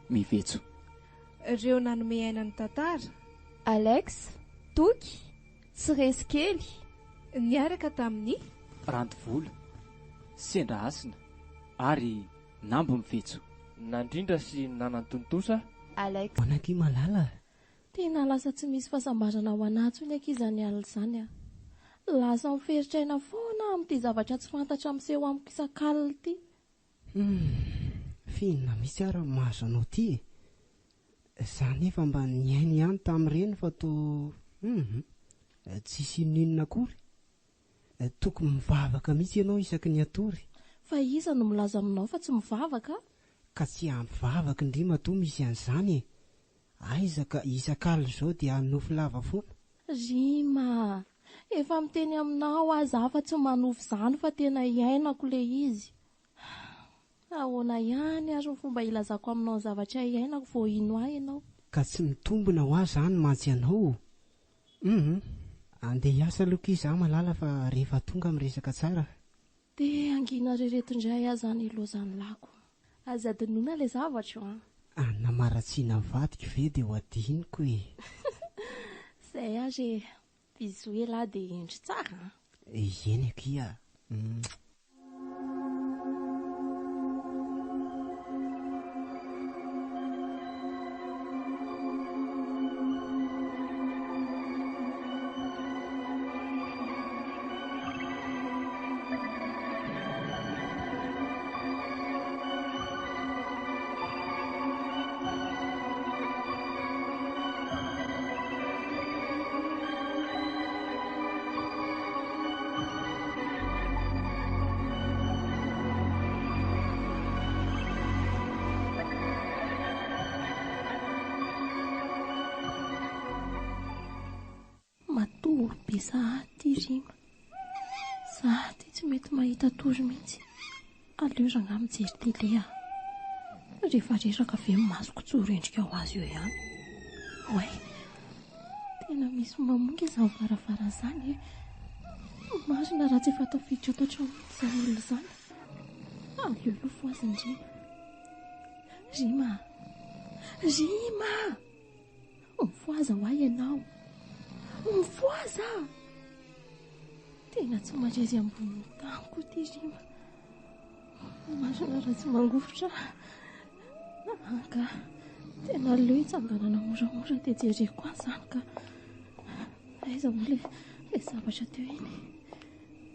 mivetso. Ireo nanome aina ny tantara. Alex, Toky, Tsiresikely niaraka tamin'ny Rantovola, Sendra Asina ary Nambo mivetso. Nandrindra sy nanantontosa. Alex. Manaky malala. Tena lasa tsy misy fahasambarana ho anatsy ny ankizany alina izany a. Lasa miferitraina foana amin'ity zavatra tsy fantatra miseho amiko isan-kalina ity. Finona misy ara mahazo anao ity. Za nefa mba niaina ihany tamin'ireny fa to tsisy ninona akory. Tokony mivavaka mihitsy ianao isaky ny atory. Fa isa no milaza aminao fa tsy mivavaka? Ka tsy ampivavaka indrima to misy an'izany. Aizaka isan-kalina izao dia hanofo lava foana. Rima, efa miteny aminao aza afa tsy manofo izany fa tena iainako le izy. Ahoana ihany ary ny fomba ilazako aminao ny zavatra iainako vao ino ahy ianao. Ka tsy mitombona ho azy zany mantsy ianao. Andeha hiasa aloha izaho malala fa rehefa tonga miresaka tsara. Dia angina reretindray ahy zany ilozany lako. Aza dinoina le zavatra Namaratsiana vadika ve dia ho adiniko e. Zay ary biso ela dia endry tsara. Eny akia. Matory be ty Rima. Ty tsy mety mahita tory mihitsy. Aleo ranga mijery tele aho. Rehefa reraka ve masoko tsoro endrika ho azy eo ihany. Oay, tena misy mamongy izany varavara izany. Marina raha tsy efa tafiditra ato an-trano izany olona izany. Aleo lofo azy ny Rima. Rima! Mifoaza ho ahy ianao. Mifoaza! Tena tsy marezy ambony tany koa ty Rima. Marina raha tsy mangofotra. Ka tena aleo hitsanganana moramora dia jereko an'izany ka aiza moa le zavatra teo iny.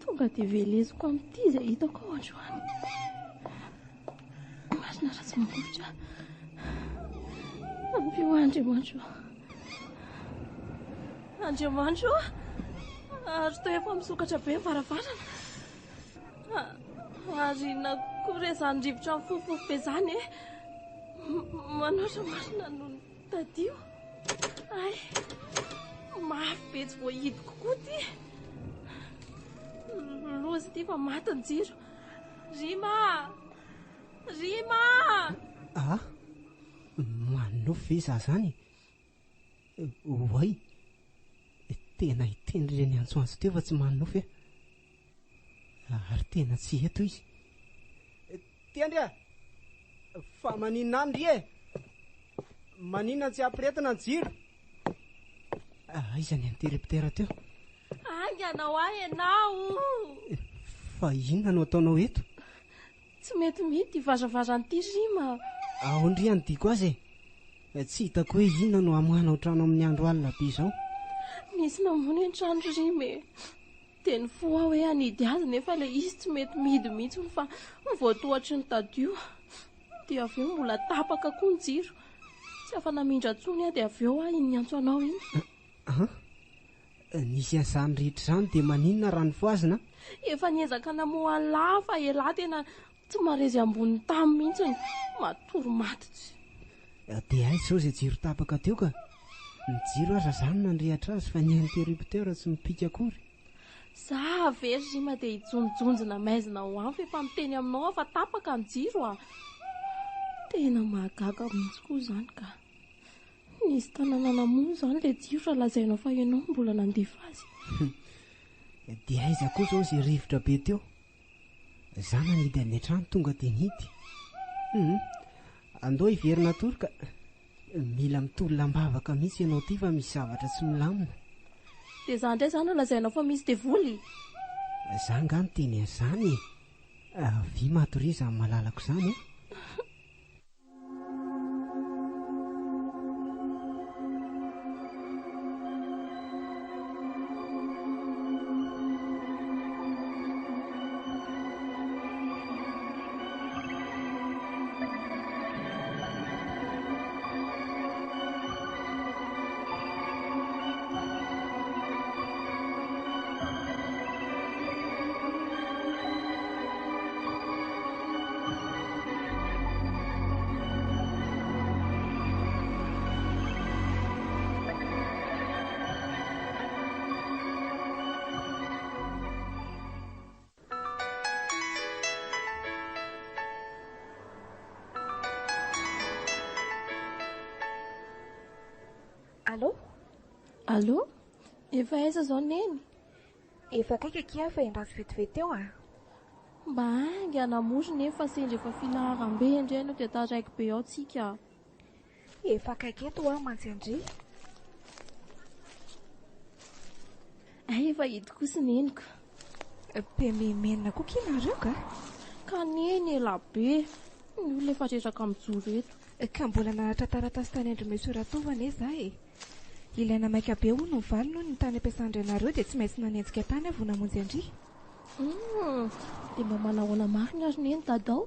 Tonga dia veleziko amin'ity izay hitako ao androany. Marina raha tsy mangofotra. Ampio Andriamanitro. Andriamanitro, ary toa efa misokatra be ny varavarana. Ary na koa izany rivotra mifofofo be izany e. Manoatra Marina no tadio. Ay, mafy be tsy voahidy kokoa ty. Lozy ty fa maty ny jiro. Rima! Rima! Manofo ve za zany? Oay, tena hitendry ireny antsoantso teo fa tsy manofo e. Ary tena tsy eto izy. Tiandry fa maninona andry e? Maninona tsy ampiretina ny jiro? Aiza ny interrupteur teo? Anganao ahy ianao. Fa inona no ataonao eto? Tsy mety mity vazavarany'ity Rima. Aondry any diko azy e. Tsy hitako hoe inona no amohanao trano amin'ny andro alina be izao. Nisy namony ny trano Rima e. Dia ny fo aho hoe anidy azy nefa ilay izy tsy mety mihidy mihitsy fa voatohatry ny tadio. Dia avy eo mbola tapaka koa ny jiro. Tsy afa namindra tsony dia avy eo iny ny antso anao iny. Nisy an'izany rehetra izany dia maninona raha nifoazina? Efa niezaka namoha lahy fa elahy tena tsy marezy ambony tany mihitsy. Matory maty tsy. Dia aiza izao izay jiro tapaka teo ka? Ny jiro aza izany nandrehatra azy fa ny interrupteur tsy mipika akory. Za very Rima dia hijonjonjona maizina ho any efa miteny aminao fa tapaka ny jiro Tena mahagaga mihitsy koa izany ka. Nisy tanàna namono izany ilay jiro raha lazainao fa ianao mbola nandefa azy. Dia aiza koa izao izay rivotra be teo? Za nanidy any an-trano tonga dia nidy. andao hiverina tory ka mila mitolona-mbavaka mihitsy ianao ty fa misy zavatra tsy milamina. Dia za indray zany lazainao fa misy devoly. Za nga no teny an'izany vy matoriza amin'ny malalako izany e. Allo? Efa aiza zao neny? Efa kaiky fa endraso vetivety eo Mba hainga anamory nefa sendra efa filaharam-be indray no dia taraiky be ao tsika. Efa kaiky eto mantsy-andry. Efa hito kosa neniko. Pememenina koa nareo ka neny ela be. Ny olona efa reraka mijoro eto. Ka mbola naratra taratasy tany Andromesoratovana za e. Ilaina maika be hono ny valino ny tany ampiasan-drenareo dia tsy maintsy nanenjika tany avy namonjy andry. Dia mba manahoana marina ary neny dadao?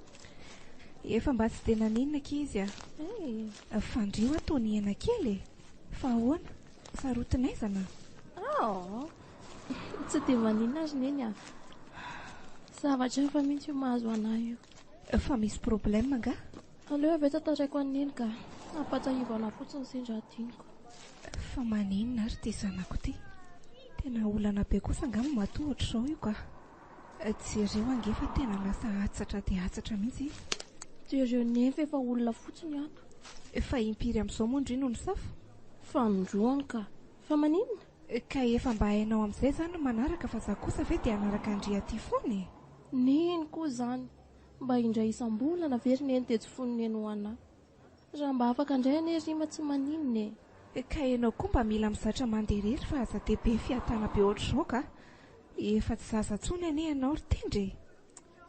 Efa mba tsy dia naninona izy fandrio ataony hena kely fa ahoana sarotonaizana. Tsy dia maninona ary neny zavatra efa mihitsy mahazo anahy io. Fa misy problème nga? Aleo avy tantaraiko any neny ka napatahivana fotsiny sendra adiniko. Fa maninona ary ty zanako ty? Tena olana be kosa angamba matohatra izao io ka. Jereo angefa tena lasa atsatra dia atsatra mihitsy. Jereo nefa efa olona fotsiny ato. Fa impiry amin'izao moa indrino ny safo? Fandroany ka. Fa maninona? Ka efa mba hainao amin'izay izany no manaraka fa za kosa ve dia hanaraka andria ty foana e? Neny koa izany. Mba indray isam-bolana very neny dia tsy fony neny ho anahy. Raha mba afaka indray anie rima tsy maninona e. Ka ianao koa mba mila mizatra manderery fa aza dehibe fiatana be ohatr'izao ka. Efa tsy zaza tsony anie ianao ry tendre.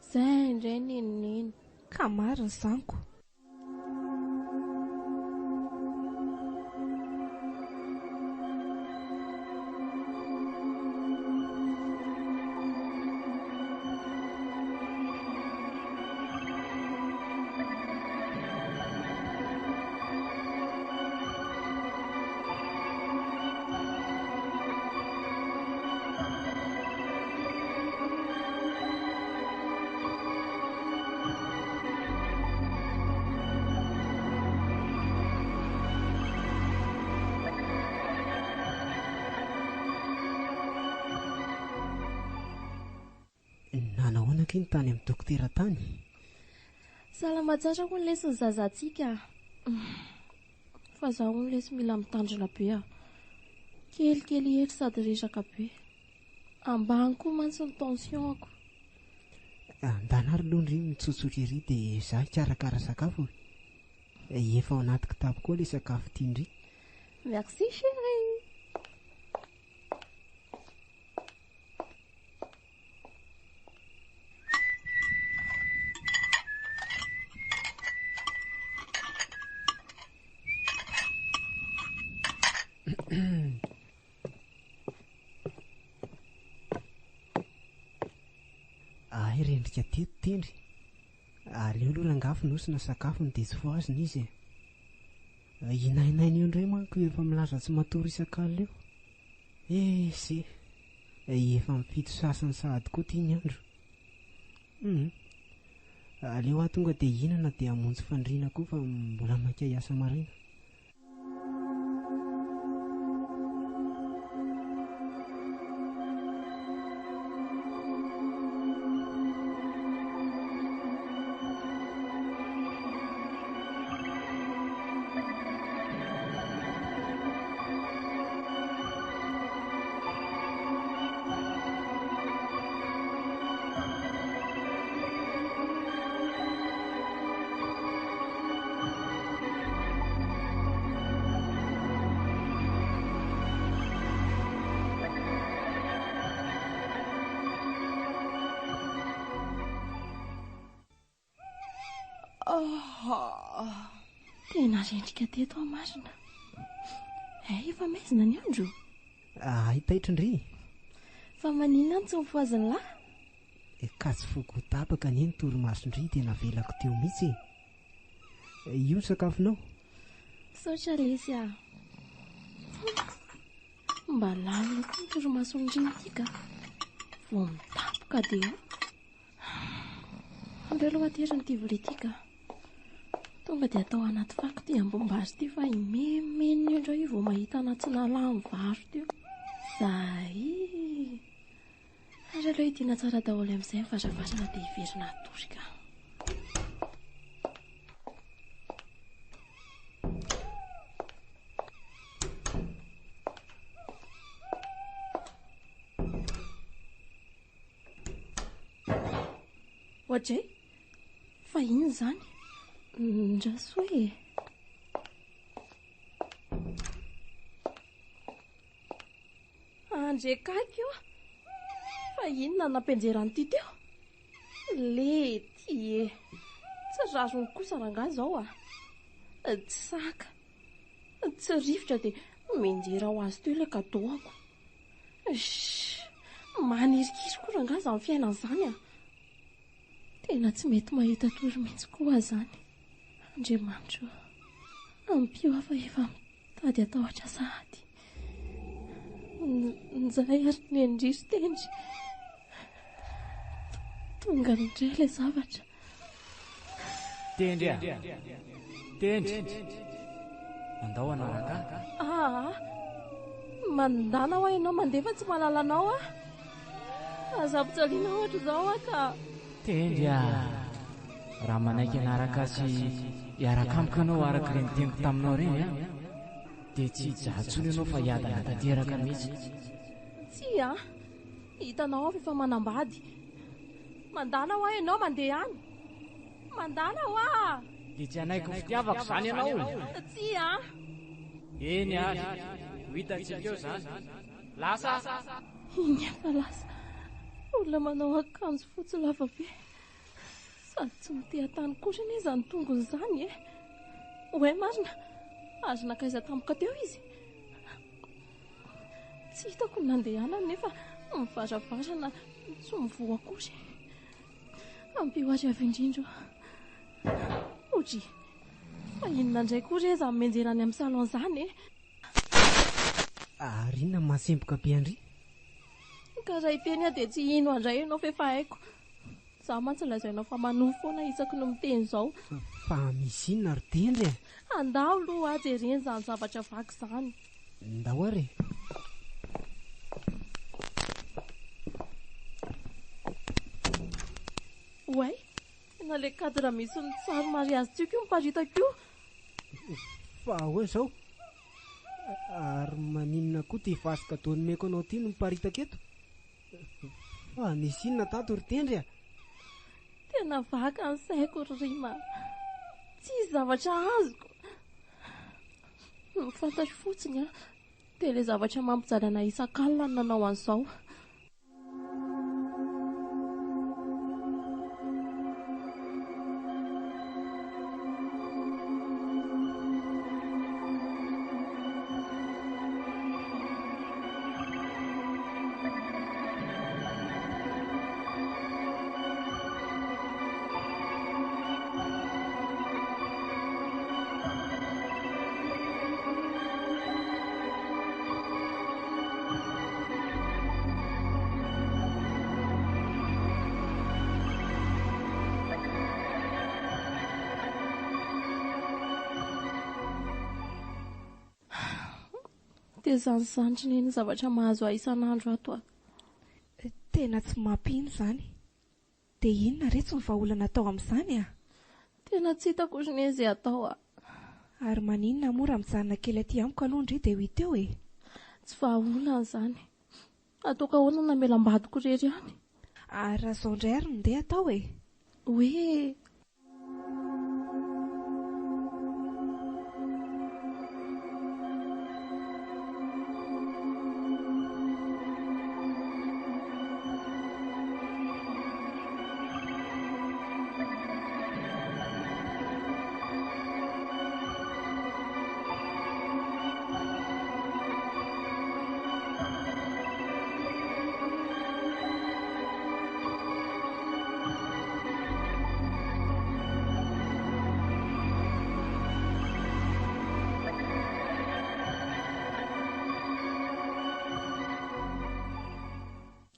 Izay indray neny. Ka marina zaniko. Nanahoanake ny tany amin'ny dokotera tany? Salama tsara koa ny lesy ny zazatsika. Fa zaho ny lesy mila mitandrina be kelikely ery sady resaka be. Ambany koa mantsy ny tension-ako. Ndanary aloha mitsotsotra ery dia za hikarakara sakafo. Efa ao anaty kitapo koa ilay sakafo tiandry. Merci chérie. Ay rendrika teto tendry. Aleo aloha rangafo nosina sakafony dia tsy voazina izy e. Inainaina eo indray manko efa milaza tsy matory isan-kalina eo. Se efa mipito sasany sahady koa tia ny andro. Aleo aho tonga dia hinana dia hamonjy fandriana koa fa mbola maika hiasa maraina. Tena rendrika teto aho marina. Efa maizina ny andro. Taitra indry. Fa maninona ny tsy mifoaziny lahy? Katsy foko tapaka ny torimasondry tena velako teo mihitsy. Io ny sakafonao? Saotra lesy aho. Mba lalina ty ny torimasondry ity ka. Vao mitapoka dia andreo aloha ateriny ity vola ity ka. Tonga dia atao anaty fako ty ambom-bary ty fa imemeny indray io vao mahita anaty nalamy varo teo. Zay. Ary aloha hidiana tsara daholo amin'izay mivazavazana dia hiverina atory ka. Ohatray, fa inona izany? Ndraso hoe andrekaiky io. Fa inona nampenjeran'ity teo? Lety e. Tsy razony kosa rangahy zao Tsy saka. Tsy rivotra dia menjera ho azy teo ilay kadoako. Manirikisy koa rangahy izany fiainan'izany Tena tsy mety mahita tory mihitsy koa zany. Andriamanitra, ampio afa efa mitady atahotra sahady. Nizay ary ny andriso tendry. Tonga indray ilay zavatra. Tendry Tendry. Andao anaraka? Mandana ho ianao mandefa tsy malala anao Aza pitsaliana ohatra izao ka. Tendry raha manaiky anaraka sy hiaraka amiko ianao araka ireny teniko taminao ireny dia tsy hijantsony ianao fa hiadana tanteraka mihitsy. Tsy hitanao aho efa manambady. Mandana ho ianao mandeha any. Mandana ho dia tsy anaiko fitiavako izany ianao. Tsy eny ary ho hitantsika eo izany. Lasa iny efa lasa. Olona manao akanjo fotsy lava be. Sady tsy miteha-tany kosa anie izany tongony izany Hoe marina, azo nakaiza tampoka teo izy. Tsy hitako nandehanany nefa mivaravara tsy mivoa kosa. Ampio azy avy indrindra. Odry, fa inona indray koa reza menjerany amin'ny salon izany Ary inona mahasemboka be andry? Ka raha iteny dia tsy ino andray ianao fa efa haiko. Za mantsy lazainao fa manohy foana isaky no miteny izao. Fa misy inona ry Tendry Andao aloha jereny izany zavatra vaky izany. Ndao ary. Oay, tena ilay kadra misy ny tsary mariazy tiako io miparitako io. Fa hoe izao, ary maninona koa ty vasika taony meko anao ty no miparitaka eto? Fa nisy inona tato ry Tendry Tena vaky ny saiko ry Rima. Tsy zavatra azoko. Ny fantatro fotsiny dia ilay zavatra mampijalana isan-kalina no nanao an'izao. Dia izany zandriny eny zavatra mahazo ahy isan'andro ato Tena tsy mampino izany. Dia inona re tsy ny vahaolana atao amin'izany Tena tsy hitako otrany izay atao Ary maninona moa raha mijanona kely aty amiko aloha indray dia ho iteo Tsy vahaolana izany. Ataoko ahoana namelambadiko irery ihany. Ary raha izao indray ary mandeha atao Hoe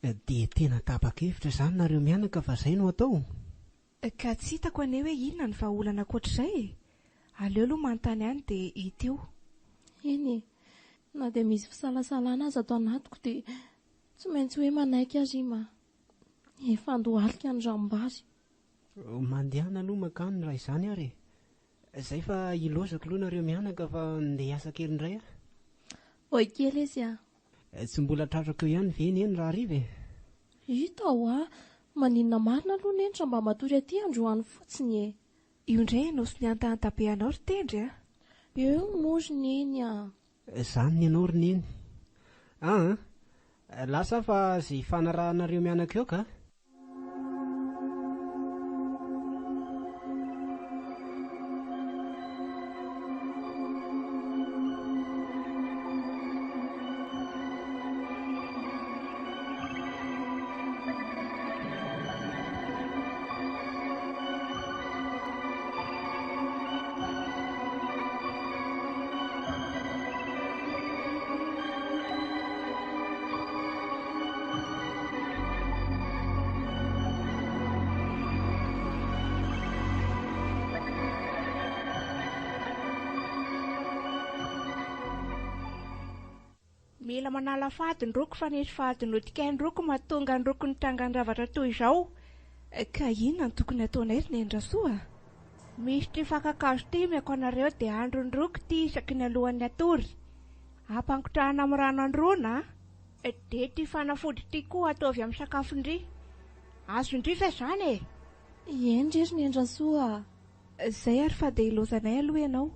Dia tena tapa-kevitra izany nareo mianaka fa izay no atao. Ka tsy hitako anie hoe inona ny vahaolana ankoatr'izay. Aleo aloha manontany any dia hita eo. Eny, na dia misy fisalasalana azy ato anatiko dia tsy maintsy hoe manaiky azy ima. Efa andohalika ny rambary. Mandehana aloha makany raha izany ary. Izay fa ilozako aloha nareo mianaka fa ndeha hiasa kely indray aho. Oi kely izy a. Tsy mbola tratrako eo ihany ve eny raha hariva? Hita ho maninona marina aloha nentra mba matory aty androany fotsiny e. Io indray ianao sy ny antahantabeanao ry tendry a. Eo moziny eny a. Izany ny anao ry neny. Lasa fa izay fanarahanareo mianaka eo ka? Mila manala fahadiny roko fa nisy fahadiny otrikainy roko mahatonga ny roko ny trangan-javatra toy izao. Ka inona no tokony ataonay ry Nendrasoa? Misy ty fankakazo ty miako anareo dia andro ny roko ty isaky ny alohan'ny atory. Ampangotrahana amin'ny rano androana dia ty fanafody ty koa ataovy amin'ny sakafondry. Azondry fa izany e. Endry ry Nendrasoa. Izay ary fa dia ilozanay aloha ianao.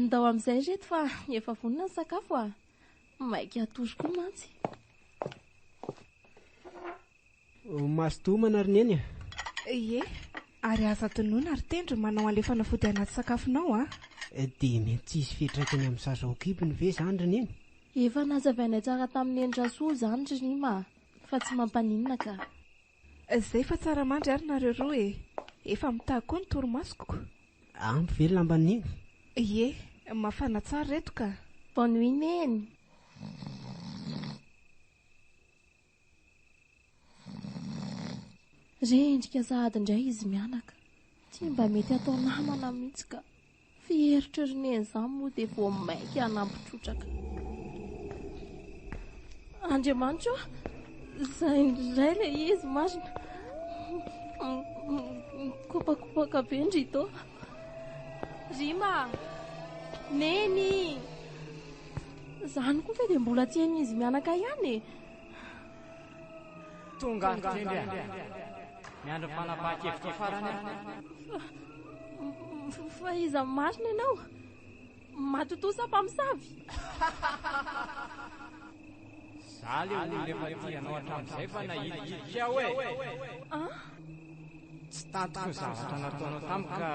Ndao amin'izay reto fa efa vonona ny sakafo a. Maika atory koa mantsy. Masotomana ry neny a. Ie, ary aza tonoina ry tendry manao an'ilay fanafody anaty sakafonao a. Dia mety tsisy fiantraikany amin'ny saza okibony ve izany ry neny? Efa nazavainay tsara tamin'ny Nendrasoa izany ry Rima, fa tsy mampaninona ka. Izay fa tsara mandry ary nareo roa e. Efa mitaha koa ny torimasoko. Ampy ve lamba neny? Ie, mafana tsara reto ka. Bonne nuit neny. Rendrika sahady indray izy mianaka. Tsy mba mety atao namana mihitsy ka. Fieritry ry neny izany moa dia vao maika hanampitrotraka. Andriamanitra, izay indray ilay izy marina. Kopakopaka be ndrito. Rima, neny. Izany koa ve dia mbola tian'izy mianaka ihany e. Tonga ny tendry miandro fanapahan-kevitra farany. Fa iza marina ianao. Matotosa mpamosavy. Za le olona efa tianao hatramin'izay fa nahidihidika aho e. Tsy tantoko ny zavatra nataonao tamiko ka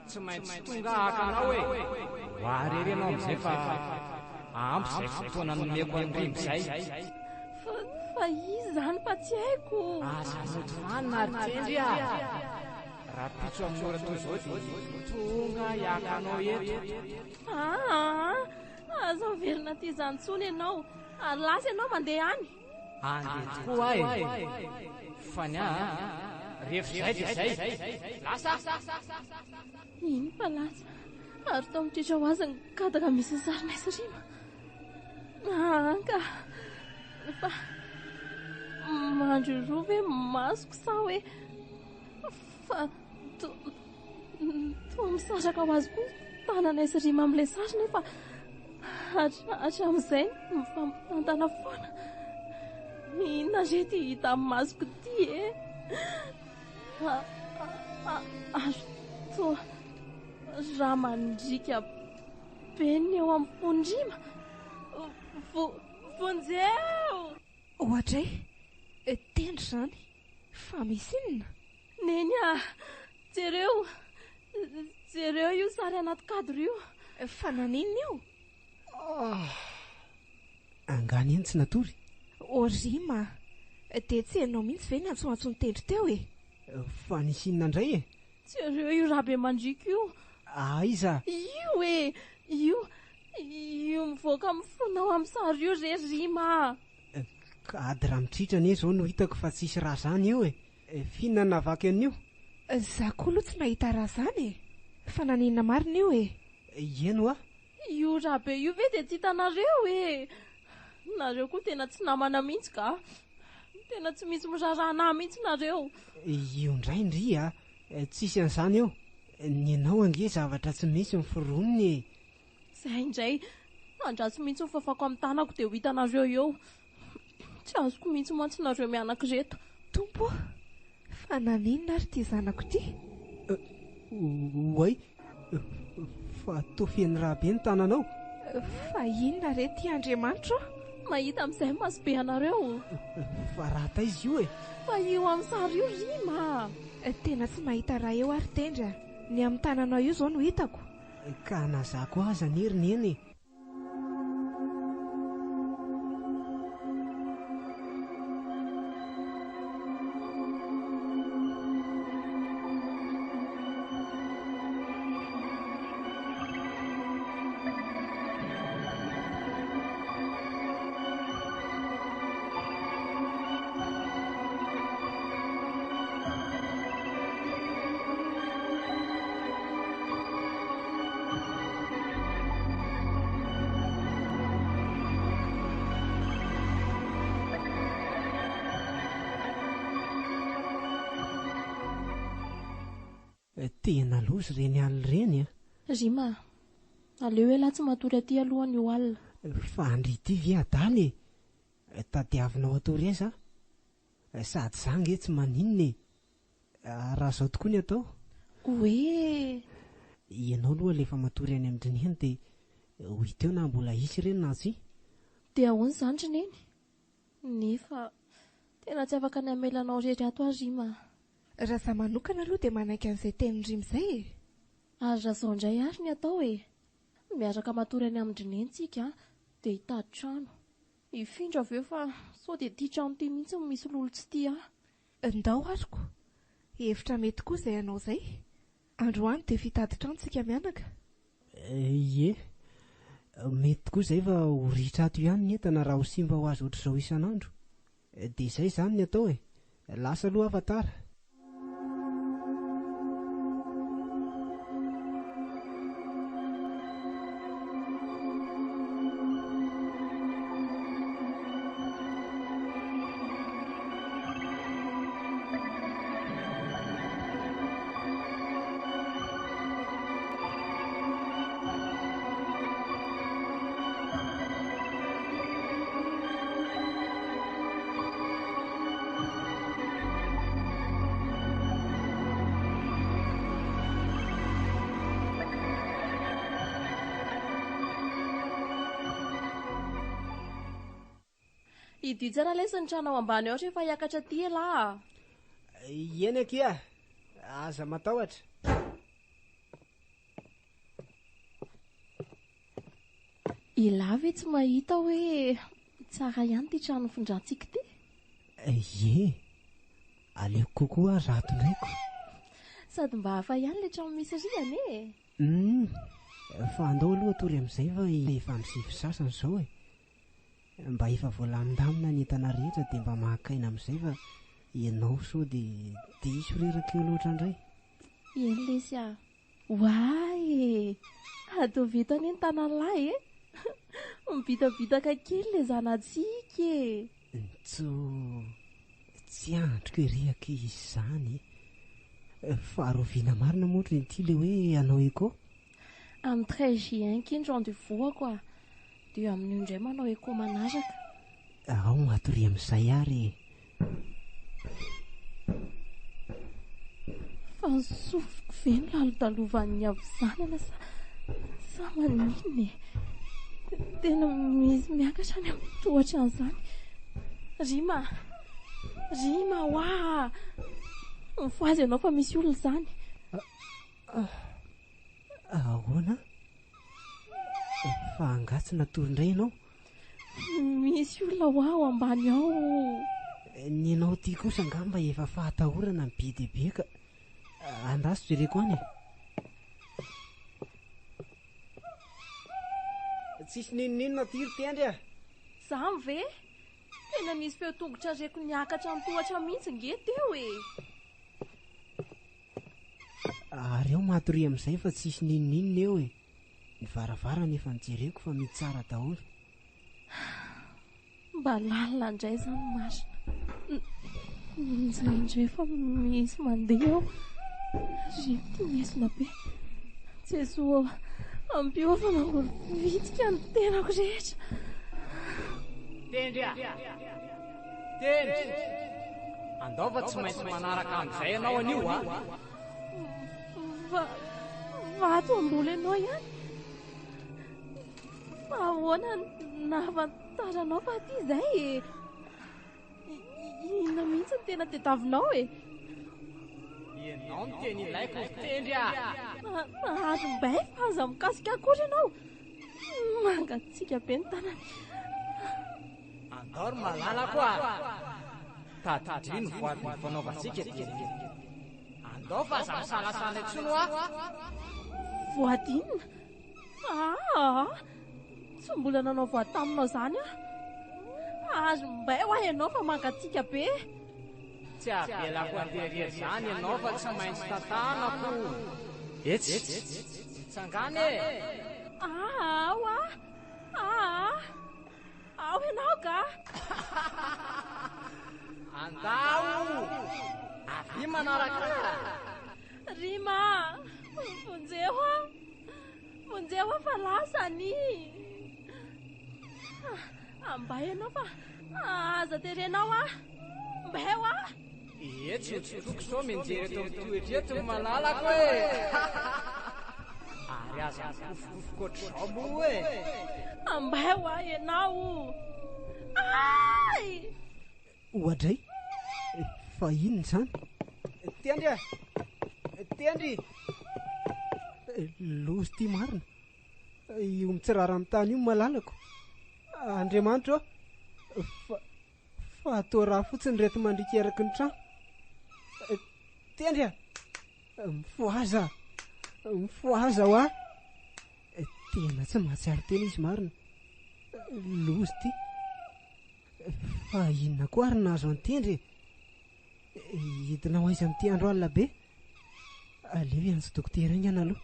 tsy maintsy tonga hakanao e. Ho arery ianao amin'izay fa ampy izay fotoana nomeko an'ireny izay. Fa izy zany fa tsy haiko. Aza notofanina ry tendry a. Raha pitso amin'ny ora toy izao dia tonga hiakanao eto. Aza verina ty izany tsony ianao. Lasa ianao mandeha any. Andeha tokoa e. Fa ny rehefa izay dia izay. Lasa. Iny fa lasa. Ary tao mitritra ho azy ny kadaka misy sarina sy Rima. Ka fa mandro roa ve masoko sa hoe fa toa misaraka ho azy koa tanana sy Rima amin'ilay sarina fa hatramin'izay mifampitantana foana. Inona re ty hita amin'ny masoko ty e. azo toa raha mandrika beny eo amin'ny fondrima vonjeo ohatray tendry izany fa misy inona neny jereo io sary anaty kadro io fa naninona io angany eny tsy natory orima dia tsy hainao mihitsy ve ny antsoantsony tendry teo fa nisinina indray jereo io raha be mandrika io iza io io mivoaka mifonao amin'ny sary io rima ka ady raha mitritra ne zao no hitako fa tsisy raha zany io finna navaky an'io za koa aloha tsy nahita raha zany fa naninona marina io eno io raha be io ve dia tsy hitanareo nareo koa tena tsy namana mihitsy ka tena tsy misy mirarahana mihitsy nareo io indray ndry tsisy an'izany eo ny anao ange zavatra tsy misy miforonony zay indray andratsy mihitsy mifafako amin'ny tanako dia ho hitanareo eo tsy azoko mihitsy mantsy nareo mianankireto tompo fa naninona ary ty zanako ty oay fa tofeny raha be ny tananao fa inona re ty Andriamanitra mahita amin'izay maso be anareo fa raha ta izy io fa io amin'ny sary io rima tena tsy mahita raha eo ary tendra ny amin'ny tananao io zao no hitako ka nazako aza neriny eny tena lozy reny alina reny rima aleo hoe laha tsy matory aty alohany io alina fa andrity ve adaly tadiavinao atory aiza sady zange tsy maninona raha zao tokoa ny atao hoe ianao aloha lefa matory any amindrineny dia ho hiteo na mbola isy ireny na tsy dia ahoany izany drineny nefa tena tsy afaka ny amelanao rery ato rima raha za manokana aloha dia manaiky an'izay tenyrima izay ary raha zao indray ary ny atao miaraka matory any amindrinentsika dia hitady trano ifindra aveo fa sao dia tia trano ty mihitsy misy lolo tsy tia ndao ariko hevitra mety koa izay anao izay androany dia fitady trano tsika mianaka ie mety koa izay fa ho ritra ato ihany ny entana raha ho simba ho azy ohatr'izao isan'andro dia izay izany ny atao lasa aloha afatara idio tsara lesy ny trano ao ambany ao rehefa hiakatra ty lahy eny akia aza matahotra ilavy tsy mahita hoe tsara ihany ty trano findrantsika ty ie aleoko kokoa rato ndraiko sady mba hafa ihany le trano misy riany fa andao aloha atory amin'izay fa efa misivy sasany izao mba efa voalamindamina ny entana rehetra dia mba mahakaina amin'izay fa ianao sao dia diso rerakeo loatra indray eny lesy hoay atao vitany ny tanalahy mibitabitaka kely le zanatsika tsy androko rehaka izy izany faharoviana marina moatra nyity le hoe anao eko amin'ny 13 juin kindro andevoako dia amin'io indray manao eko manaraka ao matory amin'izay ary fa nisofiko ve ny lalodalovan'ny avizanana sa maninona e? Tena misy miakatra any amin'ny tohatra an'izany. Rima hoa mifoazy ianao fa misy olona izany. Ahoana? Fa angatsy natory indray ianao? Misy olona hoa ao ambany ao. Ny anao tia kosa angamba efa fahatahorana ny be deaibe ka andaso jereko any. Tsisy ninonina tiry tendry a. Zany ve? Tena nisy feo tongotra reko niakatra amin'ny tohatra mihitsy nge teo e. Ary eo matory amin'izay fa tsisy ninonina eo e. Ny varavarana efa nijereko fa mety tsara daholo. Mba lalina indray izany marina. Nizandre fa misy mandeha eo. Rety mesona be. Jesoa, ampio fa mangory vitika ny tenako rehetra. Tendry a! Tendry! Andao fa tsy maintsy manaraka amin'izay ianao anio a? Vato ambola ianao ihany. Ahoana nahafantaranao fa aty izay e? Inona mihitsy ny tena tadiavinao e? Ianao no teny ilaiko tendry a! Nahazombay fa aza mikasika akory ianao. Mangatsiaka be ny tanany. Andao ry malalako a! Tadidry ny voadiny fanaovantsika tendry. Andao fa aza misalasala intsony a! Voadinina? Tsy mbola nanao voady taminao izany a. Azombay ho ahy ianao fa mangatsiaka be. Tsy abelako anteriry izany ianao fa tsy maintsy tantanako. Etsy, tsangany e! Ao ianao ka? Andao! Avy manaraka! Rima! Vonjeo fa lasany. Ambay ianao fa aza terenao a. Mbeo a? Etsy notsotoko sao mianjery eto amin'ny toetra eto ny malalako e! Ary aza mikofokofoko ohatr'izao moa e! Ambeo a ianao. Ohatray? Fa inona izany? Tendry a! Tendry! Lozy tia marina. Io mitsirara amin'ny tany io malalako. Andriamanitra fa atao raha fotsiny reto mandrika eraky ny trano. Tendry a! Mifoaza ho a! Tena tsy mahatsiaro tena izy marina. Lozy ty. Fa inona koa ary nahazo any tendry? Hidina ho aiza amin'ity andro alina be? Aleo ianjo dokotera ingana aloha.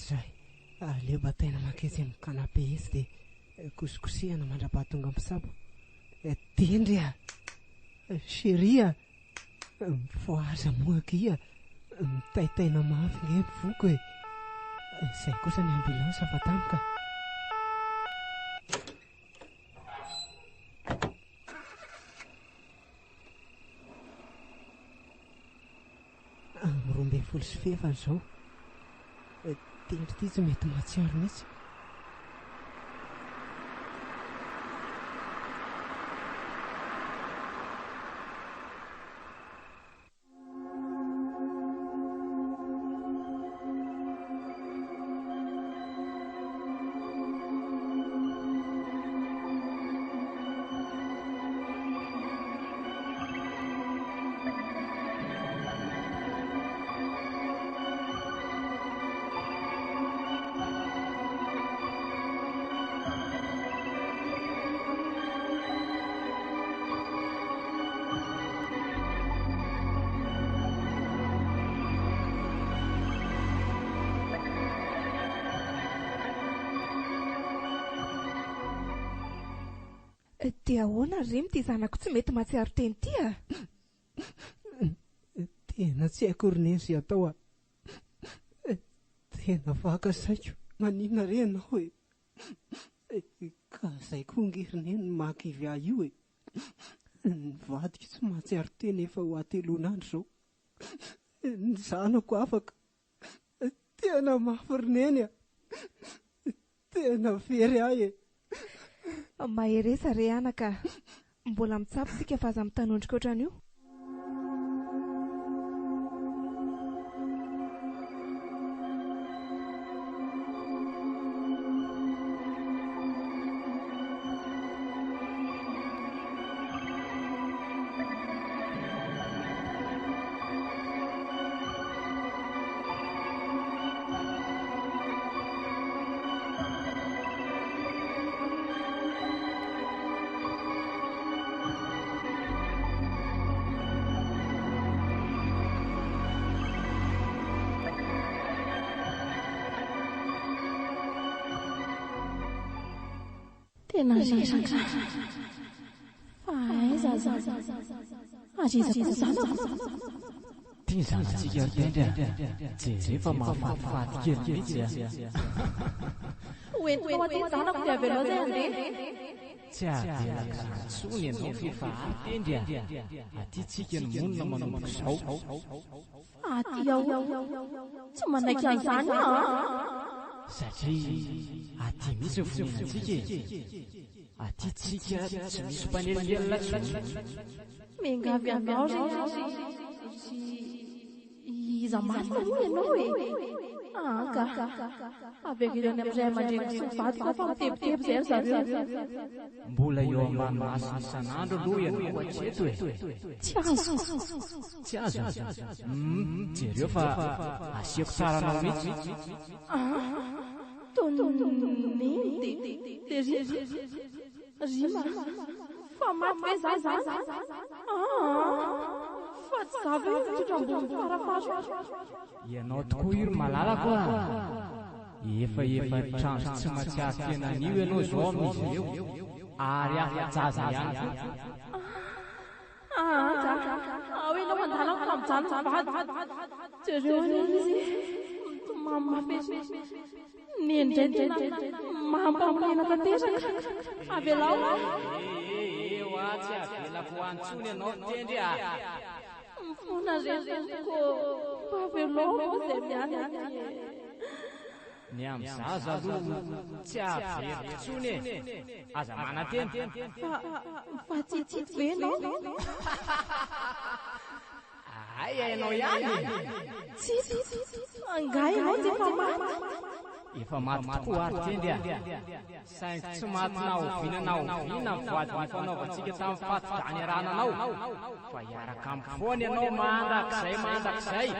Zay, aleo bataina maketsy amin'ny kanape izy dia kosikosehana mandrapahatonga misabo. Tendry a! Chérie a! Mifoaza moaky a! Mitaitaina mafy nge mivoko e! Izay kosa ny ambulansa fa tampoka. Amin'ny 12 sy fefany izao. Tendry ity tsy mety mahatsiaro mihitsy. Dia ahoana Rimy, ty zanako tsy mety mahatsiaro teny ty a? Tena tsy haiko ry neny izay atao tena vaka saiko maninona re ianao hoe ka izay koa ngery neny mankivy ahy io ny vadiko tsy mahatsiaro teny efa ho atelon'andro izao ny zanako afaka tena mafy ry neny tena very ahy maheresa re anaka mbola mitsapy sika fa aza mitanondrika ohatran'io. Tena resaka fa aiza arizako zanako tia zanantsika tendra jerefa mahafatifaty kely mihitsy hoentinao aty zanako dia avy aloha zay andeha tsy avelaka zantsony ianao fefa atendry aty tsika ny monina manomboka izao aty ao tsy manaiky an'izany satria aty misy voninantsika aty tsika tsy misy mpanelilelina mengavy anao ry iza marina moa ianao ka avevilany amin'izay aman-dreny sy mivadika fa mitebiteby zay ry zareo mbola eo ambany masina isan'andro aloha ianao hatreto tsy azo jereo fa asiako tsara anao mihitsy toniny de rima fa maty ve za zany fa tsy zavy mitondra ambony farafara ianao tokoa io ry malalako efa trandro tsy matsiaro tena anio ianao zao amin'izy ireo ary afa-jaza ihany hoe nao mandalako tamin'izany vady jereo any izy mamafesy ny endray tena mampamonena tanteraka avelao eo tsy avelako antsony ianao tendry mifona reniko mba avelao zay miany ny amin'zaza aloha tsy averiko tsony aza manateny fa tsitsitsy ve nao ay ianao ihany tsitsy angay ianao tsy efa maty tokoa ary tendry saingy tsy maty na oviana ny voadiny fanaovantsika tamin'ny faty-drany arananao fa hiaraka amin'ny foana ianao mandrakizay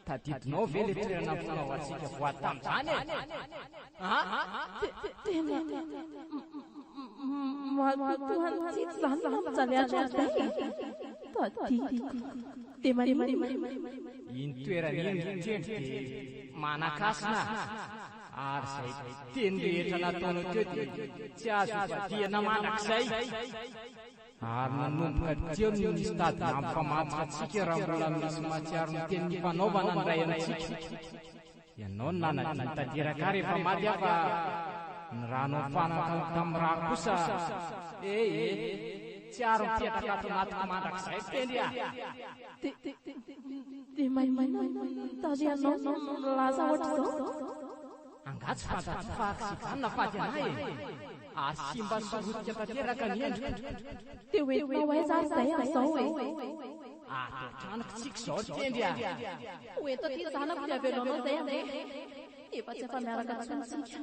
tadidinao ve le toerana amin'ny fanaovantsika voady tamin'izany tena matotohany tsitsy zany mijalyatra day tadidiko de iny toerana iny tendry dia manakasina ary zay teny rehetra nataonao teo dia tsy azo ivadiana mandrakizay ary nanomboka teo ny misy tady mampifamantika antsika raha mbola misy matsiaro ny teny fanaovana ny ray antsika ianao ny nanadiny tanteraka rehefa maty afa ny rano mifanaka tamin'ny raha kosa tsy ary mipetraka ato anatiko mandrakizay tendry de tarianao milaza ohatr'izao angatsy fantafaky sy vanina faty anay ary simba sorotika tanteraka ny endriko de hoentinao aiza ary zay am'izao ato antranoko tsika izao tendry hoento aty zanako de aveloanao zay ande efa tsy afa miaraka tsonsika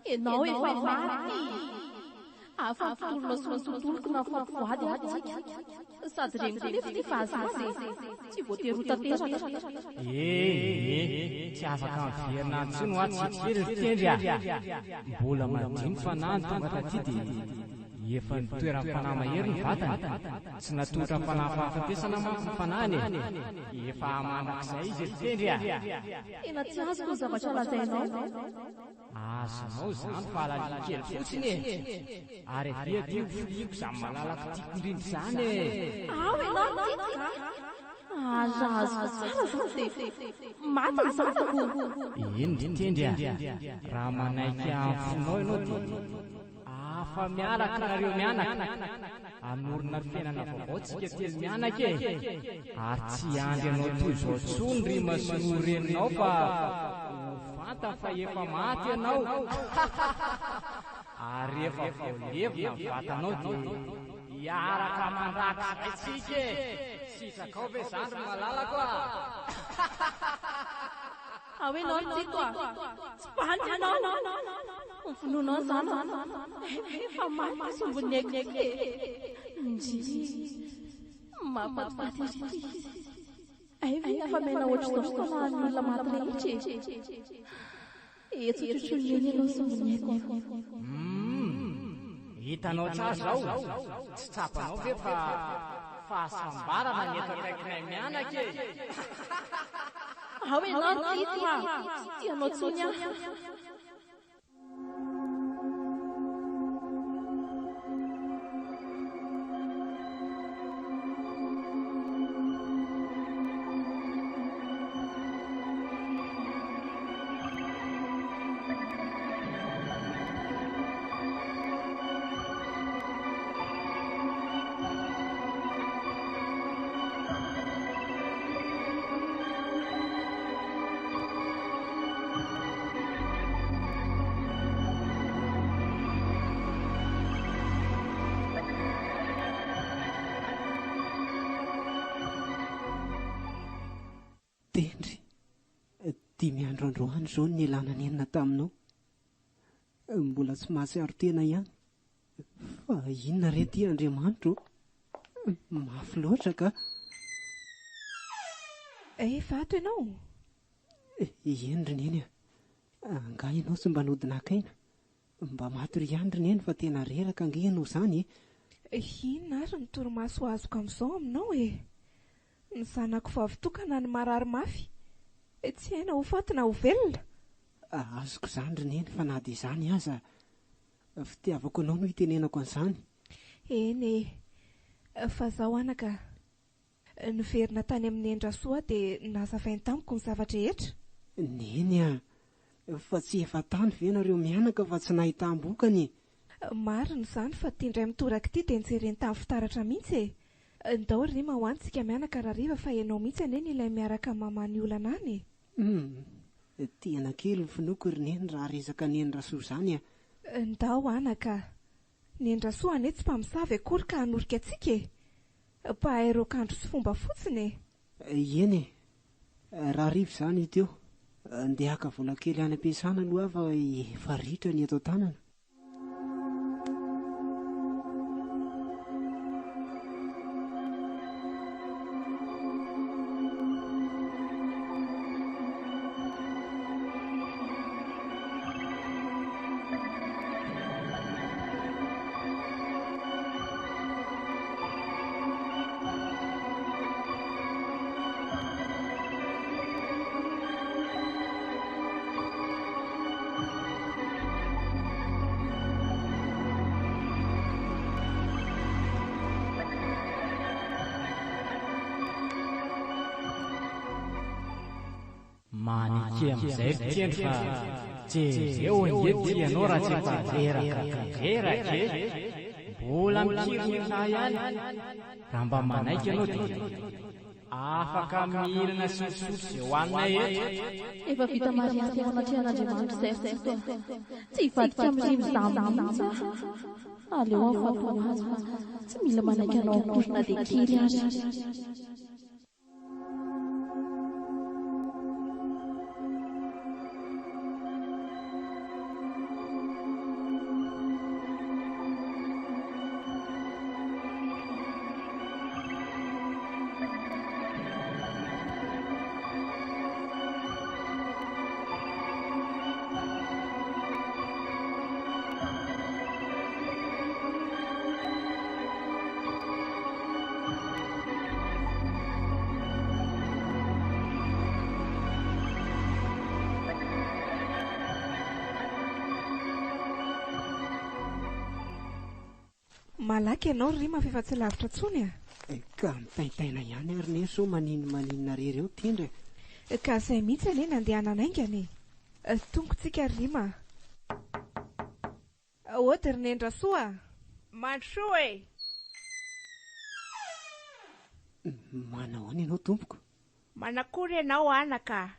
ianao efa maty afafitolona sy nytontoloko na fotivoady atsika sady reniko nefa ty vazazy tsy voatery ho tanteraka tsy afaka miverina antsony ho atsitsikery ry tendry mbola madiny fanahany tonga taty dia efa nitoerany fanahy mahery ny vatany tsy natotra ny fanahy fahafatesana manko ny fanahany efa mandrakizay izy ry tendry tena tsy azoko ny zavatra lazainao azonao zany fa alaliany kely fotsiny ary avia dia filiako izany malalaka tiako indrindra izany ao ianao tiaka Azo tsara zany dia maty ny zanako. Ino titendry raha manaiky amin'finao ianao dia afa miaraka nareo mianaka amorona fiainana vaovao tsika telo mianaka e, ary tsy andry ianao toy izao tsony ry masino reninao fa ho fantany fa efa maty ianao. Ary efa vaolevona ny vatanao dia hiaraka mandrakizay tsika e. Sitraka ao ve zany ry malalako a? Ao ianao no tiako a, tsy paly ianao. Ny vononao izany efa maty sombony aiky e. Mampatipaty izy ity. Aiva efa mena ohatr'izao fotoana ny olona maty rehetra e. Etsotrotro ny ianao sombony aiky. Hitanao tsara zao, tsy tsapanao ve fa fahasambarana ny eto akaikinay mianaka e. Ao ianao no tiako a, tsy tianao tsony aho. Tendry, 5 andro androany izao ny elana ny enina taminao. Mbola tsy mahatsiaro tena ihany. Fa inona re ty Andriamanitro? Mafy loatra ka. Vato ianao? Endry neny a. Angaha ianao tsy mba nodinakaina. Mba maty ry andry neny fa tena reraka ange ianao izany. Inona ary ny torimaso azoko amin'izao aminao e? Ny zanako vavitokana ny marary mafy. Tsy haina ho faty na ho velona. Azoko izany ry neny fa na dia izany aza fitiavako anao no hitenenako an'izany. Eny fa zaho anaka niverina tany amin'ny Endrasoa dia nazavainy tamiko ny zavatra rehetra. Neny a, fa tsy efa tany ve nareo mianaka fa tsy nahitambokany. Marina izany fa tiandray mitoraka ity dia nijereny tamin'ny fitaratra mihitsy e. Ndao ry ho antsika mianaka rahariva fa ianao mihitsy anie ilay miaraka mamany olana any. Tena kely ny finoko ry neny raha resaka ny Endrasoa izany a. Ndao anaka, ny Endrasoa anie tsy mpamosavy akory ka hanorika antsika e. Mpahay rokandro sy fomba fotsiny e. Eny rahariva izany teo. Andeha haka vola kely any am-piasana aloha fa efa ritra ny eto an-tanana. Manike amin'izay fitendry fa jereo angety ianao raha tsy efa reraka e. Mbola mikirina ihany. Raha mba manaiky ianao dia afaka mihinana sososy eo hoaninay eto. Efa vita mariazy ao anatreh'Andriamanitra izay fotoana. Tsy hivadika amin'ny mizaha mihitsy aho. Aleo aho fatao azy fa tsy mila manaiky anao akorina dia kely azy. Malaky ianao ry mafefa tsy lavitra tsony a. Ka mitaitaina ihany ary ne so maninona rery eo tendra. Ka izay mihitsy ane nandehananaingany. Tongotsika rima. Ohatry nendra soa. Mandrosoa e. Manao any ianao tompoko? Manakory ianao anaka.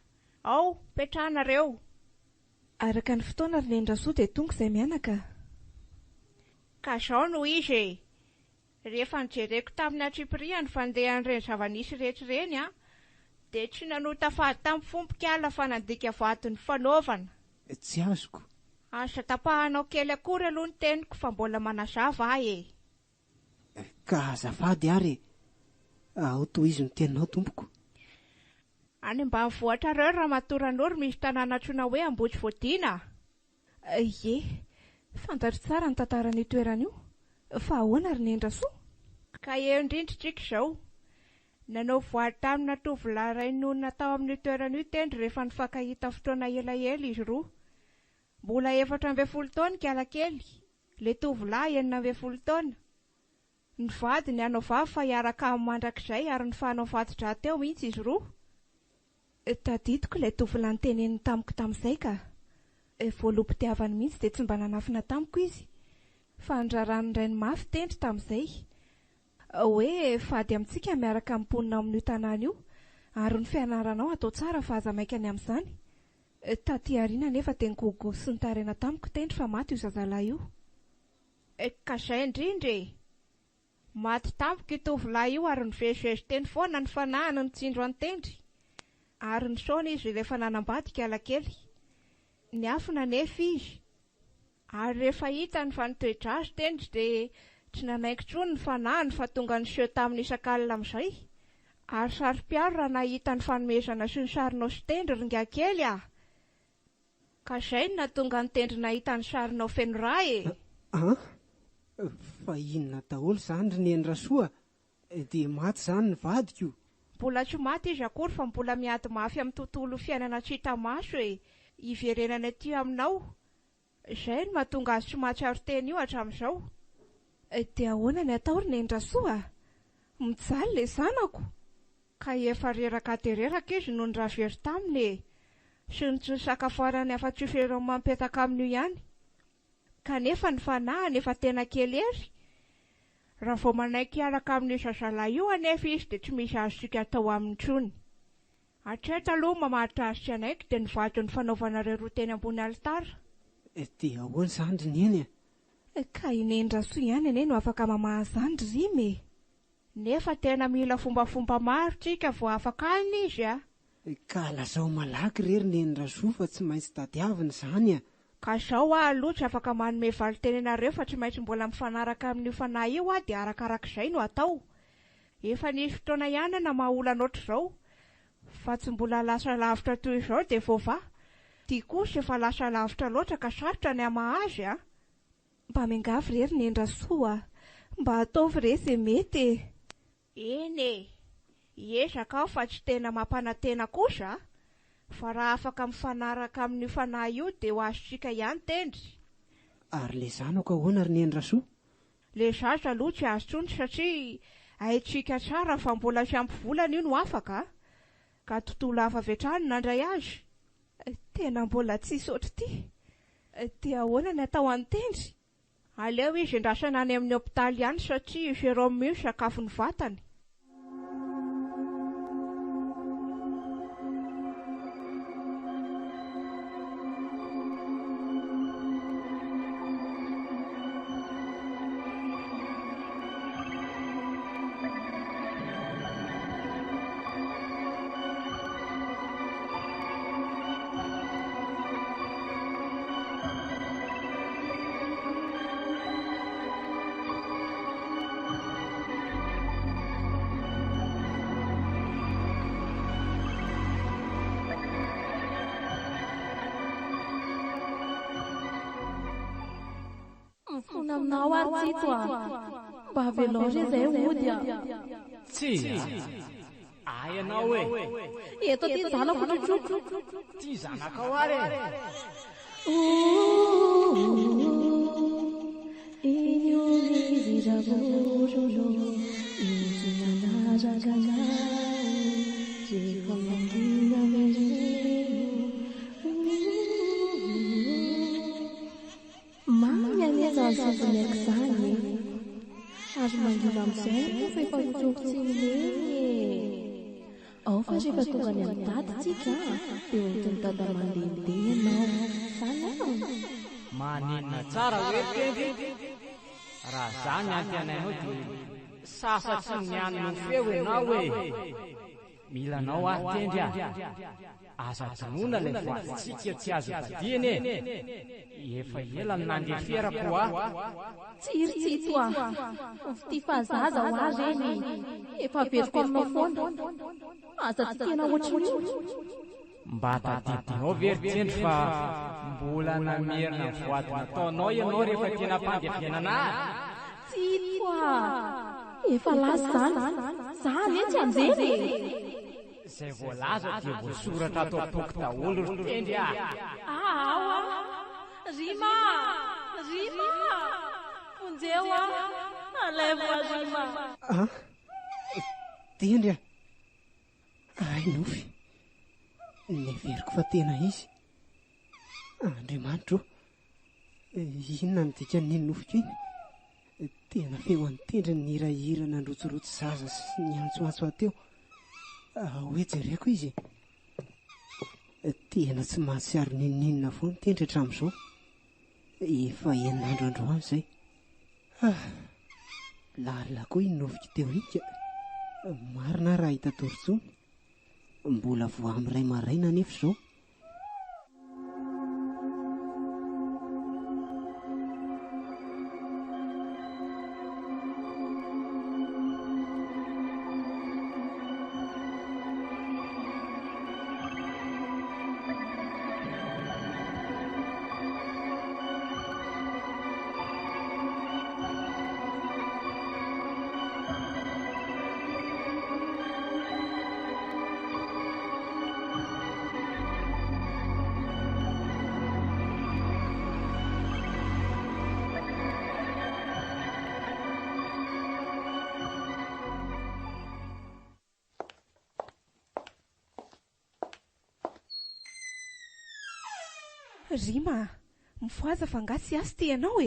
Ao, petrahanareo. Araka ny fotoana ry nendra soa dia tonga izay mianaka. Ka izao no izy. Rehefa nijereko tamin'ny Atripria ny fandehan'ireny zava-nisy rehetra ireny dia tsy nanota faty tamin'ny fombok'ala fa nandika vaton'ny fanaovana. Tsy azoko. Asa tapahanao kely akory aloha ny teniko fa mbola manazava ahy e. Ka azafady ary. Ao tohizo ny teninao tompoko. Any ambanivohitra ireo Ramatoranoro misy tanàna antsoina hoe Ambodivoadina. Ie, fantatro tsara ny tantaran'io toerana io. Fa ahoana ry nendra soa? Ka eo indrindratrika izao. Nanao voady tamina tovolahy iray nonina tao amin'ny toerana io tendry rehefa nifankahita fotoana elaela izy roa. Mbola 14 taona kialakely, le tovolahy 19 taona. Ny vadiny hanao vavy fa hiaraka amin'ny mandrakizay ary nifanao faty-draha teo mihitsy izy roa. Tadidiko ilay tovolahy niteneniny tamiko tamin'izay ka. Voalom-pitiavany mihitsy dia tsy mba nanafina tamiko izy. Fa ndrarany iray ny mafy tendry tamin'izay. Hoe fady amintsika miaraka mimponina amin'io tanàna io ary ny fianaranao atao tsara fa aza maika any amin'izany. Taty aoriana nefa dia nigogo sy nitarena tamiko tendry fa maty io zazalahy io. Ka izay indrindra e. Maty tampoka io tovolahy io ary nivezivezy teny foana ny fanahany ny tsindro an-tendry. Ary nisaona izy rehefa nanambadika alakely. Niafina nefa izy. Ary rehefa hita ny fanotoedra azy tendry dia tsy nanaiko intsony ny fanahany fa tonga niseho tamin'ny isan-kalina amin'izay. Ary sary-piaro raha nahita ny fanomezana sy ny sarinao sy tendry ringa kely a. Ka izay no nahatonga ny tendry nahita ny sarinao feno rà e. Fa inona daholo izany ry nendra soa? Dia maty izany ny vadiko. Mbola tsy maty izy akory fa mbola miady mafy amin'ny tontolo fiainana tsy hita maso e. Iverenana aty aminao. Izay no mahatonga azy tsy mahatsiaro teny io hatramin'izao. Dia ahoana ny atao ry nendra soa? Mijaly ilay zanako. Ka efa reraka dia reraka izy no niravery taminy. Sy ny tsy sakafoanany afa-tsy ferao mampetaka amin'io ihany. Kanefa ny fanahany efa tena kely ery. Raha vao manaiky hiaraka amin'ny zazalahy io anefa izy dia tsy misy azontsika atao aminy intsony. Hatreto aloha mamaritra azy tsy anaiky dia nivady ny fanaovana ireo teny ambony alitara. Dia ahoana izany ry neny? Ka nendra soa ihany ane no afaka mamaha izany ry rimy. Nefa tena mila fombafomba maro tsika vao afaka any izy a. Ka lazao malaky rery nendra soa fa tsy maintsy tadiavina izany a. Ka izao aloha tsy afaka manome valitenenareo fa tsy maintsy mbola mifanaraka amin'io fanahy io dia arakarak'izay no atao. Efa nisy fotoana ihany na maha-olana ohatr'izao. Fa tsy mbola lasa lavitra toy izao dia voava. Tia kosa efa lasa lavitra loatra ka sarotra ny amaha azy a. Mba miangavy rery nendra soa. Mba ataovy re izay mety. Eny e. Hiezaka aho fa tsy tena mampanantena kosa. Fa raha afaka mifanaraka amin'io fanahy io dia ho azontsika ihany tendry. Ary le zanako ahoana ry nendra soa? Le zaza aloha tsy azo intsony satria haitsika tsara fa mbola tsy ampy volana io no afaka. Ka tontolo hafa avy hatrany nandray azy. Tena mbola tsisy ohatr'ity. Dia ahoana ny atao any tendry? Aleo izy endrasana any amin'ny hopitaly ihany satria izy ireo mio sakafo ny vatany. Aminao ary tsito mba avelao re izay ody a. Tsy ay ianao e. Eto ty zanako trotrotro. Ty zanakao ary. Iny izy zavorono izy sasany aok'izany ary mangina amin'izay fa efa rotroko tsy mineny ao fa rehefa tonga ny amin'ny dady tsika dia hoentiny dada mandehandeha ianao zany maninona tsara hoe tendry raha zany anteanainao dia sasatsy ny anino feo ianao hoe milanao ahy tendry aza donona ilay voavintsika tsy azo vadiany efa ela ny nandeferako aho tsiritsito ty fahazaza ho azy eny efa veriko aminao foana aza tsy tena ohatran'io mba tadidinao very tendry fa mbola namerina voady nataonao ianao rehefa tena mpandevenana tsito efa lasa zany tsy anjely izay voalaza dia voasoratra atao boky daholo ry tendry rima onjeo alay voarima tendry ay nofy neveriko fa tena izy Andriamanitro inona ny dikan'iny nofiko iny tena feo any tendry ny hirahira nandrotsorotsy zaza sy ny antsoantso ateo hoe jereko izy tena tsy mahatsiaro nininona foana tendry hatramin'izao efa enin'andro androany izay lalina koa iny nofiko teo iny marina raha hita torontsony mbola voa amin'iray maraina nefa izao Rima, mifoaza fa nga tsy asy ty ianao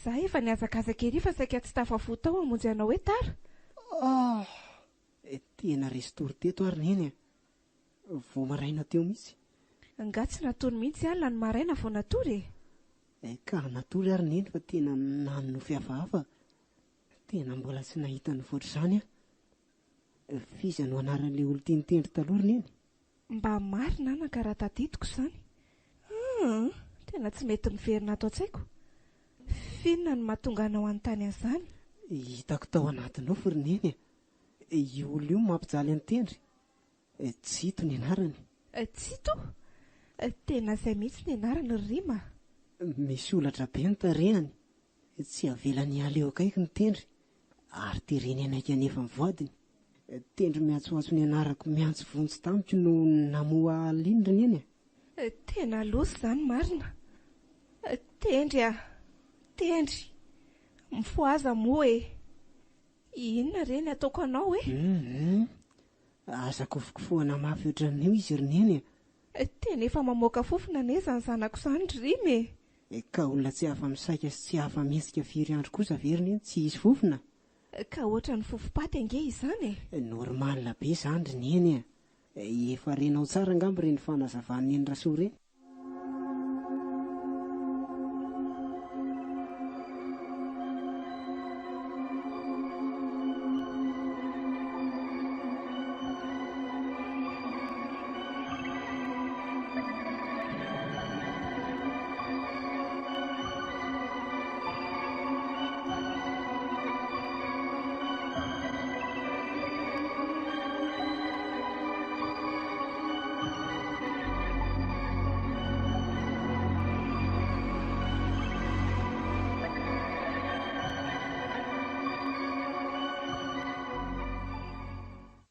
za efa niazakazaka ery fa saika tsy tafafo tao hamonjy anao hoe tara tena restory teto ary neny vao maraina teo mihitsy nga tsy natory mihitsy alina ny maraina vao natory ka natory ary neny fa tena nanonofy hafahafa tena mbola tsy nahita ny voatr'izany fiza no anaran'ilay olo tiany tendry taloha neny mba marina nakaraha tadidiko izany tena tsy mety miverina ato an-tsaiko finona ny mahatonga anao an-tany an'izany hitako tao anatinao firineny io olo io mampijaly any tendry Tsito ny anarany Tsito? Tena izay mihitsy ny anarany Rima misy olatra be ny tarehany tsy avelany ala eo akaiky ny tendry ary tereny anaiky anefa mivoadiny tendry miantsoantso ny anarako miantso vonjy tamiko no namoa lindriny eny tena loso izany marina tendry tendry mifoaza moa inona reny ataoko anao aza kofokofoana mafy ohatran'io izy rineny tena efa mamoaka fofona nezany zanako izany Rima ka olona tsy hafa misaika sy tsy hafa mihetsika firy andro kosa veriny eny tsy hisy fofona ka ohatra ny fofopaty ange izany normalina be izany rineny efa renao tsara angambo reny fanazavany eny rasoa reny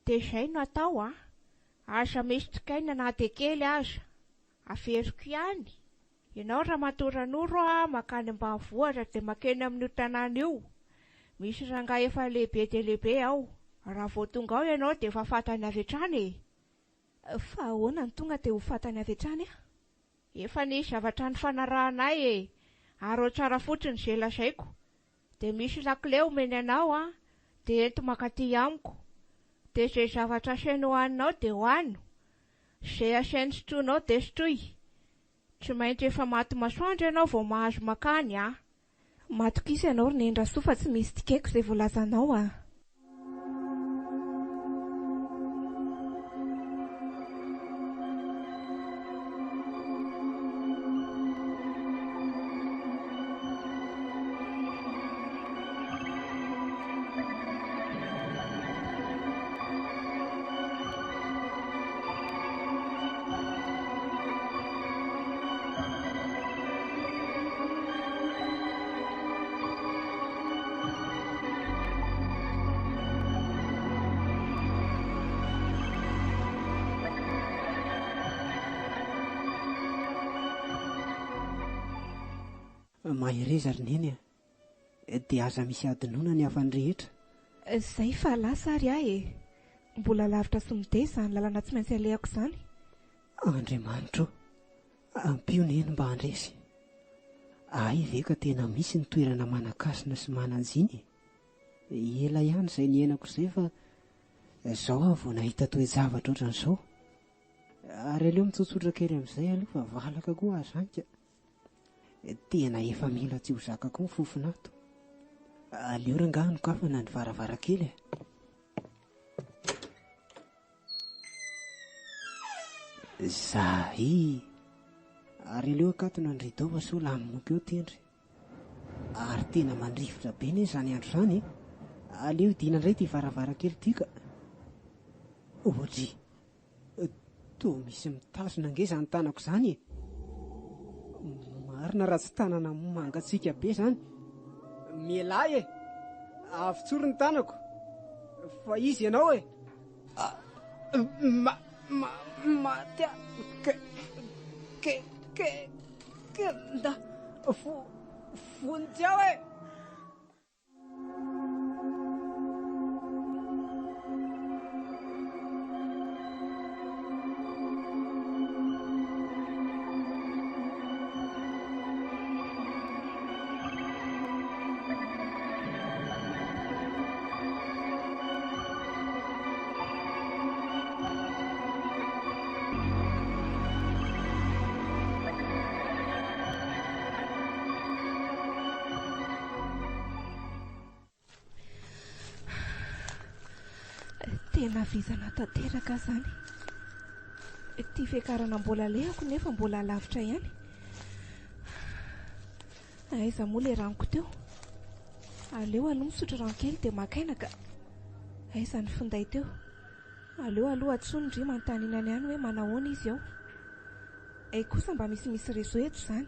dia izay no atao asa misy trikaina na dia kely aza averiko ihany ianao raha matoranoro makany ambanivohitra dia makeny amin'io tanàna io misy rangahy efa lehibe dia lehibe ao raha vao tonga ao ianao dia efa fatany avy hatrany fa ahoana ny tonga dia ho fatany avy hatrany efa nisy zavatra ny fanarahanay ary ao tsara fotsiny izay lazaiko. Dia misy lakile omeny anao dia ento makaty amiko. Dia izay zavatra asainy hohaninao dia hohanino. Izay asainy sotroinao dia sotroy. Tsy maintsy efa maty masoandro ianao vao mahazo makany Matokisa ianao Renendra Soa fa tsy misy tikeko izay voalazanao Mahereza Rineny dia aza misy adinoana ny hafan'ny rehetra. Izay fa lasary mbola lavitra sy mideza ny lalana tsy maintsy alehako izany. Andriamanitra ampioneny mba handresy. Ay ve ka tena misy ny toerana manan-kasina sy manan-jiny? Ela ihany izay niainako izay fa izao vao nahita toe-javatra ohatran'izao. Ary aleo mitsotsotra kely amin'izay aloha fa valaka koa azanika. Tena efa mila tsy ho zakako ny fofinato. Aleo rangaha nokafana ny varavarakely. Zahy. Ary aleo akatona ny rideau fa sao laminoko eo tendry. Ary tena mandrivotra be ne izany andro izany. Aleo dina indray ty varavarakely tika. Ohatra toa misy mitazona nge izany tanako izany. Marina raha tsy tanana mangatsiaka be izany. Mialahy avitsoro ny tanako. Fa izy ianao matya da vonjy aho tena vizana tanteraka izany. Ty fiakarana mbola lehako nefa mbola lavitra ihany. Aiza moa ilay ranoko teo? Aleo aloha misotro rano kely dia makaina ka aiza ny finday teo? Aleo aloha atsonondry mantaninany ihany hoe manahoana izy ao. Kosa mba misimisy réseau eto izany.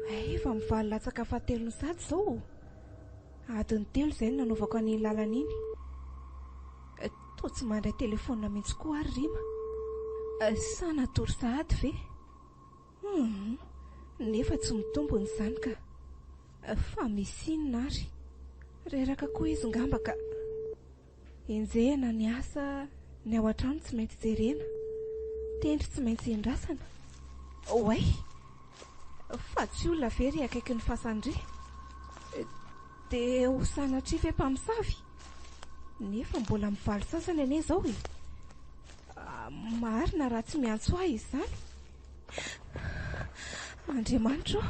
Efa mivaly latsaka fahatelo ny sady izao. Adiny 3 izay no nanaovako an'iny lalana iny. Toa tsy mandray telefona mihitsy koa ary Rima. Sa natory sahady ve? Nefa tsy mitombony izany ka. Fa misy inona ary? Reraka koa izy ngamba ka. Enjehana ny asa, ny ao an-trano tsy maintsy jerena. Tendry tsy maintsy endrasana. Oay! Fa tsy olona very akaiky ny fasandre. Dia ho sanatria ve mpamosavy? Nefa mbola mivaly sasany ane izao marina raha tsy miantso ahy izany. Andriamanitra,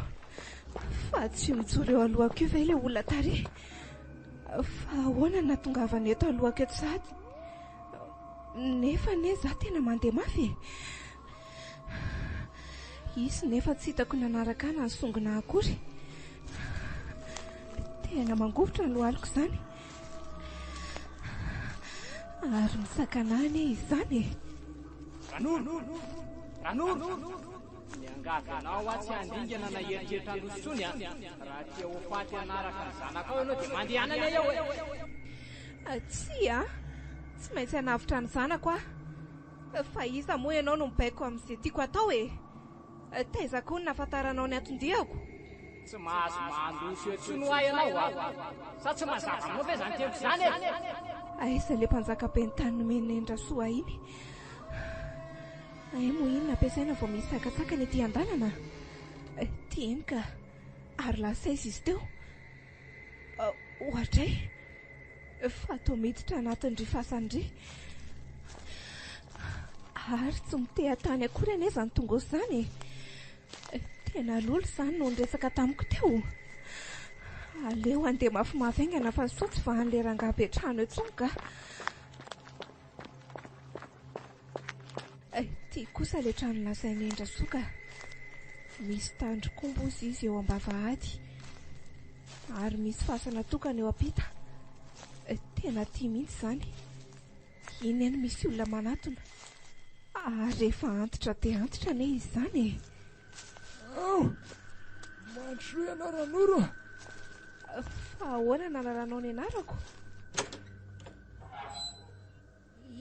fa tsy mijoro eo alohako io ve ilay olona tary? Fa ahoana na tongavana eto alohako eto sady? Nefa ne za tena mandeha mafy. Izy nefa tsy hitako nanaraka na nisongona akory. Tena mangovotra ny lohaliko izany. Ary misakanany izany. Ranoro! Niangavanao tsy andingana na eritreritra androsony raha tia ho faty anaraka ny zanaka ao ianao dia mandehanana eo. Tsy maintsy hanavitra ny zanako fa iza moa ianao no mibaiko amin'izay tiako atao taizako ny nafantaranao ny atondihako. Tsy mahazo mandosy etsony ho ahy ianao sa tsy mazava moa ve izany tempo izany aiza ilay mpanjaka be ny tany nomeny Renendra Soa iny? Moa inona ampiasaina vao misy sakasakany ety an-dalana? Tieny ka ary lasaiza izy teo. Ohatray fa toa miditra anatin'ry fasandry, ary tsy mitehantany akory aneza ny tonga izany. Tena lolo izany no niresaka tamiko teo. Aleo andeha mafimafy aingana fa sao tsy va an'ilay rangahy trano etsy ka. Tia kosa ilay trano lasain'ny Endrasoa. Misy tandrok'ombozy izy eo am-bavahady, ary misy fasana tokana eo ampita. Tena tia mihitsy izany. Iny any misy olona manatona, ary rehefa antitra dia antitra ane izy izany. Mandrosoa ianao ranoro. Fa ahoana nanaranao ny anarako?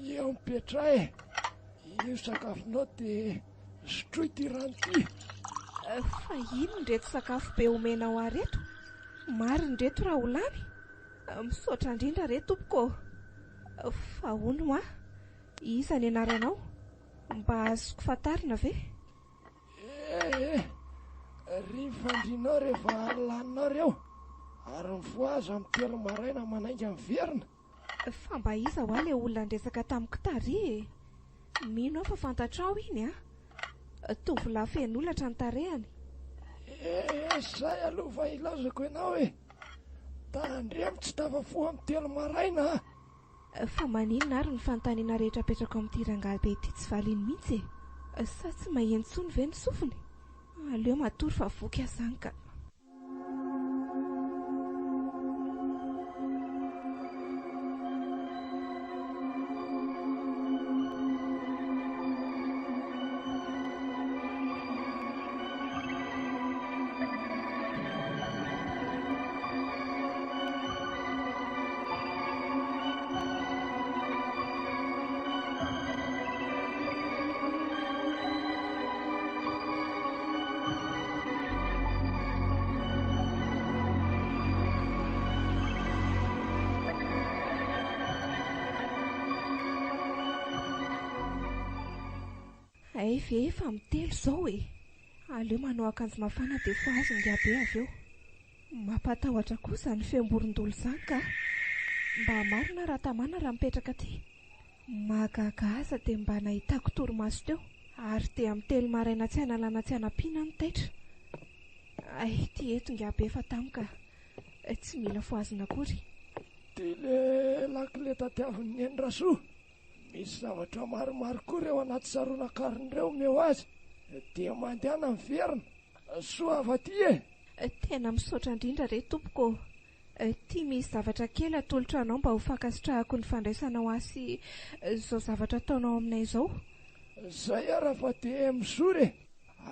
Eo mipetra e. Io sakafonao dia sotroy ty rano ty. Fa ino ndreto sakafo be omenao areto? Mariny reto raha olany. Misaotra indrindra re tompoko. Fa hono ma? Iza ny anaranao? Mba azoko fantarina ve? Ry fandrinao rehefa laninao reo, ary mivoaza amin'ny 3 maraina manainga amin'ny verina. Fa mba iza ho ilay olona ndresaka tamiko tary? Mino aho fa fantatrao iny tovolahy feno olatra ny tarehany. Zay aloha fa ilazako ianao e. Tandremo tsy tafafoha amin'ny 3 maraina. Fa maninona ary ny fanontaniana rehetra petraka amin'ity rangahy be ity tsy valiany mihitsy e. Sa tsy maheno tsony ve ny sofiny? Aleo matory fa voky azany ka. Ve efa mitelo izao e. Aleo manao akanjo mafana dia fa azo ngia be avy eo. Mampatahotra kosa ny fiamborondolo izany ka. Mba marina raha tamana raha mipetraka aty. Mahagaga aza dia mba nahitako torimaso teo, ary dia amin'ny 3 maraina tsy analana tsy anampiana ny taitra. Ty eto ngia be fa tamika. Tsy mila foazina akory. Dia ilay lakile tatiavin'ny Endrasoa, misy zavatra maromaro koa reo anaty saronan-karin'ireo meo azy, dia mandehana amin'ny verina. Soa afa-ty e. Tena misaotra indrindra re tompoko. Tia misy zavatra kely atolotra anao mba ho fankasitrahako ny fandraisanao asy izao zavatra ataonao aminay izao. Zay ara fa dia misory,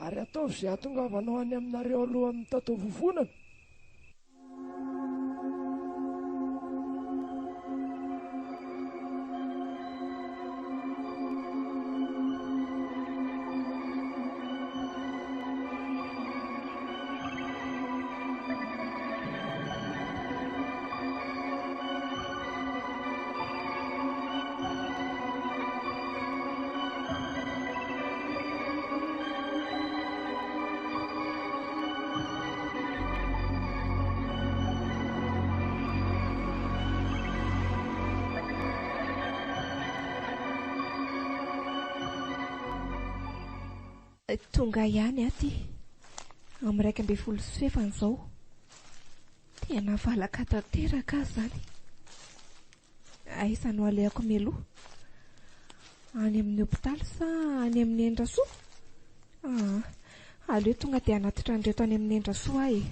ary ataovy izay ahatongavanao any aminareo alohan'ny tatao vovonana. Tonga ihany aty amin'ny 12 sy fefany izao. Tena valaka tanteraka izany. Aiza no alehako mialoha? Any amin'ny hopitaly sa any amin'ny Endrasoa? Aleo tonga dia anatitra an'ireto any amin'ny Endrasoa ahy.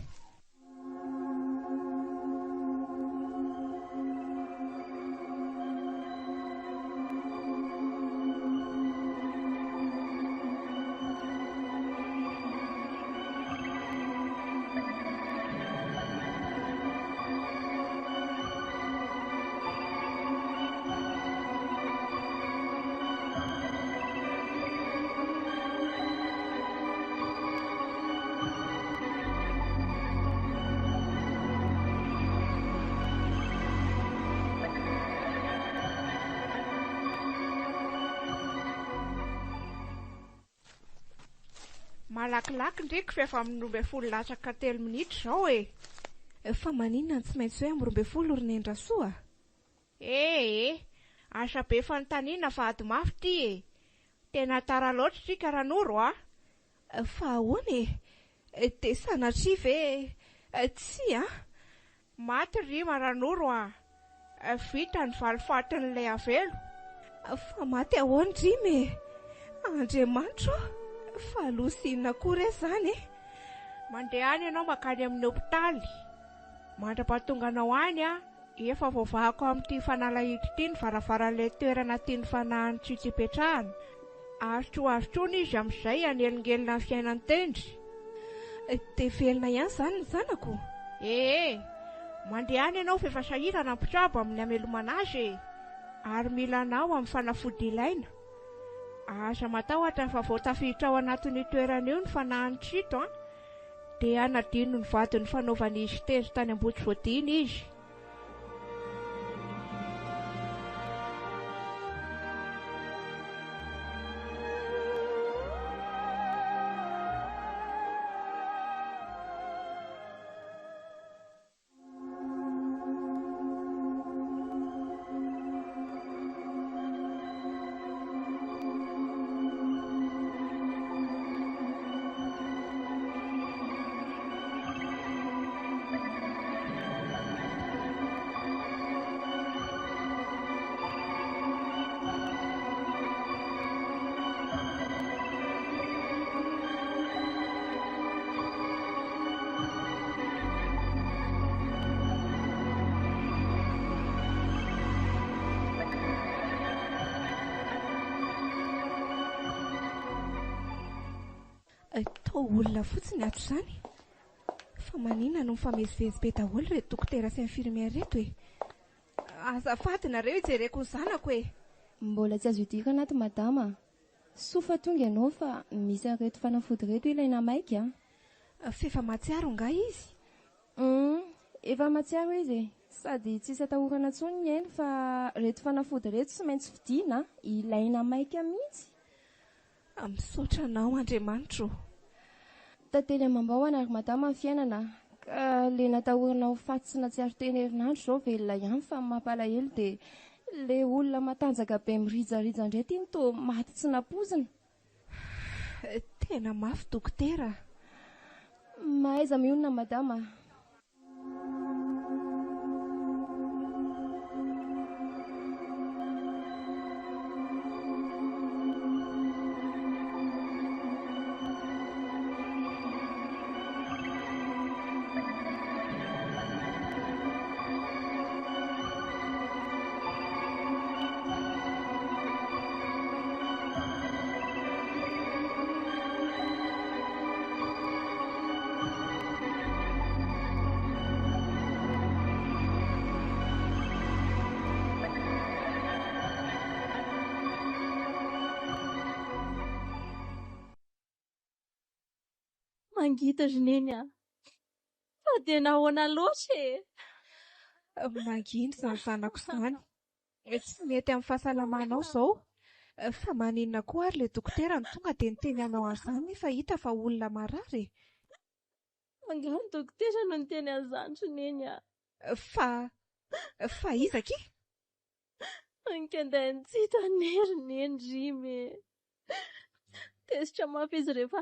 Malakilaky ndreky fa efa amin'ny 12 latsaka 3 minitra izao Fa maninona tsy maintsy hoe amin'ny 12 ry Nendrasoa? Asa be fanontaniana fa ady mafy ty Tena tara loatra tsika ranoro Fa ahoana Dia sanatria ve tsy Maty rima ranoro Vita ny valifatin'ilay avelo Fa maty ahoana rima Andriamanitro Fa alosinina koa re zany Mandeha any ianao makany amin'ny hopitaly Mandra-pahatonganao any efa voavahako amin'ity fanalahito ity ny varavaran'ilay toerana tiany fanahany tsy ipetrahana Ary troazotrona izy amin'izay anelingelina ny fiainany tendry Dia velona ihany zany ny zanako Mandeha any ianao fefa sahirana ny mpitsabo amin'ny hamelomana azy Ary mila anao amin'ny fanafody ilaina Aza matahotra fa vao tafiditra ao anatin'ny toerana io ny fanahany tsito Dia anadino ny vadiny fanaovany izy tery tany Ambodivoadina izy Tao olona fotsiny ato izany Fa maninona no mifamezivezy be daholo reto dokotera sy infirmiera reto Azafady nareo ijereko ny zanako Mbola tsy azo idirana ato madama Sofa tonga ianao fa misy an'ireto fanafody reto ilaina maika Fefa matsiaro nga izy Efa matsiaro izy Sady tsisy atahorana intsony ny eny fa reto fanafody reto tsy maintsy vidiana ilaina maika mihitsy Misaotra anao Andriamanitro Tantely amam-bahona ary madama ny fiainana Ka le natahorana ho faty sy natsiaro teny herinandro izao velona ihany fa mampalahelo dia le olona matanjaka be mirijariza indray ity to maty tsy napozina Tena mafy dokotera Mahaiza mionona madama Mangita rineny Fa dia nahoana loatra Mangina izany zanako izany Tsy mety amin'ny fahasalamanao izao Fa maninona koa ary le dokotera ny tonga dia niteny anao an'izany nefa hita fa olona marary Angano dokotera no niteny an'izany rineny Fa iza ky Ankendainy tsito rineny rimy Tesitra mafy izy rehefa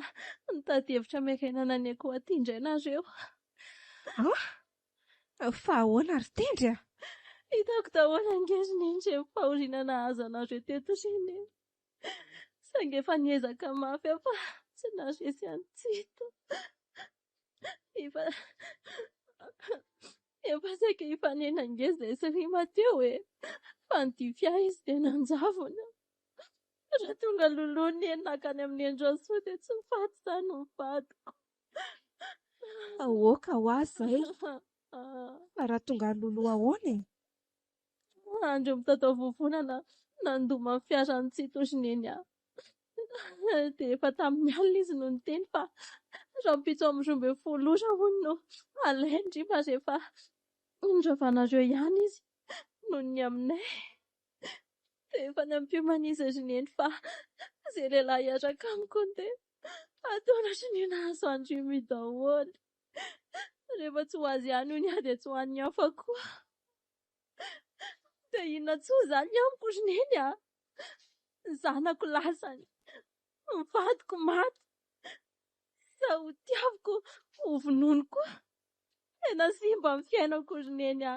nitady hevitra miankainana ny akoho aty indray nareo Fa ahoana ry tendry Hitako daholo angezineny rehefa fahoriana nahazo anareo teto rineny Saingy efa niezaka mafy fa tsy naharesy antsito Efa saika hifanena angeza isy rima teo Fa nidify ahy izy dia nanjavona Raha tonga loloany nakany amin'ny Nendrasoa dia tsy mifaty izany ny vadiko Ahoaka ho azy izay Fa raha tonga loloa ahoana Andro mitata vovonana nandoma ny fiaran'ny tsito rineny Dia efa tamin'ny alina izy no niteny fa raha mpitso amin'ny 12 ora hono no alainy rima rehefa nondravanareo ihany izy noho ny aminay Dia efa nampiomana izy rineny fa izay lehilahy hiaraka amiko dia ataona sy ny nahazo andro io daholo. Rehefa tsy ho azy ihany io dia tsy ho an'ny hafa koa. Dia inona tsy ho izany amiko ry neny a? Ny zanako lasany, ny vadiko maty, sa ho tiaviko ho vonono koa. Tena simba ny fiainako ry neny a.